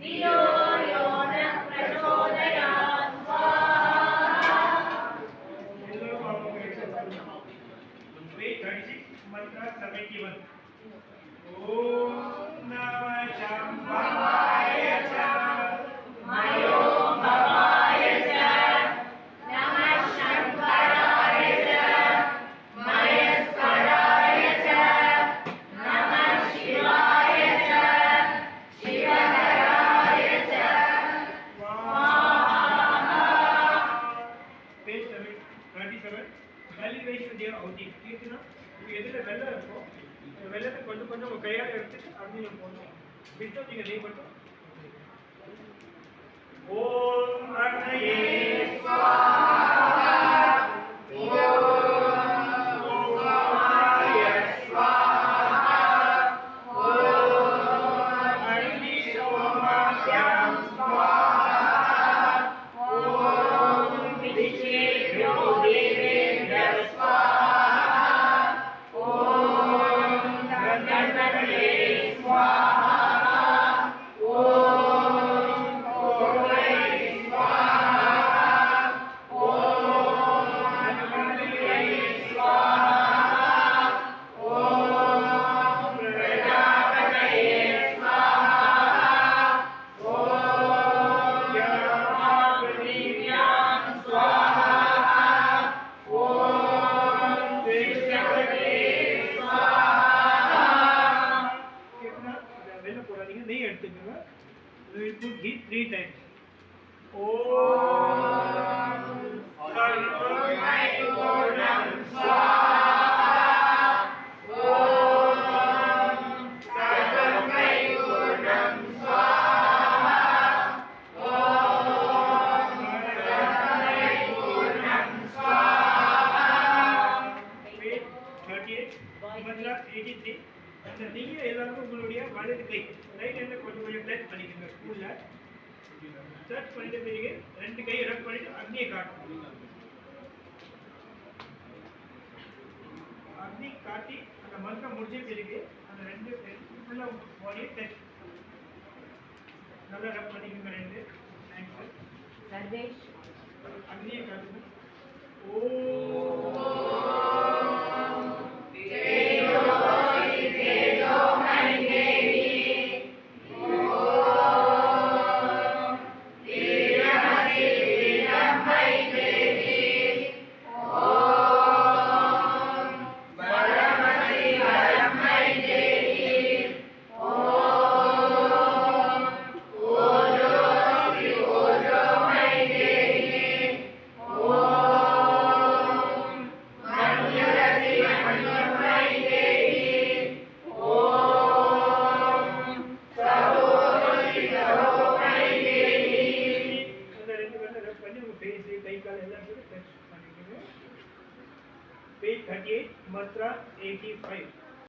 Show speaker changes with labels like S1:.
S1: धियो यो नः प्रचोदयात् स्वाहा।
S2: Page 36, mantra 71. Om Namah Shambhaya Cha
S1: मयो भवाय च नमः शङ्कराय च महेश्वराय च नमः शिवाय च शिवहराय च स्वाहा।
S2: Page 37. Valuation देव आउटी कीर्तना எதிர வெள்ளம் இருக்கும் வெள்ளத்தை கொஞ்சம் கொஞ்சம் உங்க கையால எடுத்துட்டு அப்படியே போடணும் விஷ்ணு நீங்க நெய் மட்டும் ஓம் அக்னயே ஸ்வாஹா ஓம் சோமாய ஸ்வாஹா ஓம் அக்னி சோமாயாம் ஸ்வாஹா ஓம் விஷ்ணேभ्यो देवेभ्यः स्वाहा ओम गणपतये स्वाहा ओम ओमये स्वाहा ओम गणपतये स्वाहा ओम प्रजापतये स्वाहा ओम ज्ञानाग्निभ्यां स्वाहा ओम विष्णवे வெல்ல போடாதீங்க நெய் எடுத்துக்கோங்க we will put heat 3 times Om சர்வமய Purnam swaha Om சர்வமய Purnam swaha Om சர்வமய Purnam swaha page 38 mantra 83 அந்த நீங்க எல்லாரும் உங்களுடைய வலது கை ரைட் ஹேண்ட்ல கொஞ்சம் கொஞ்சம் டச் பண்ணிக்கோங்க ஸ்கூல்ல டச் பண்ணிட்ட பிறகு ரெண்டு கை ரப் பண்ணிட்டு அக்னியை காட்டணும் அக்னி காட்டி அந்த மந்திரம் முடிஞ்ச பிறகு அந்த ரெண்டு ஃபுல்லா பாடியை டச் நல்லா ரப் பண்ணிக்கோங்க ரெண்டு ஆங்கிள்
S1: சர்வேஷ்
S2: அக்னியை காட்டுங்க Page 38, mantra 85.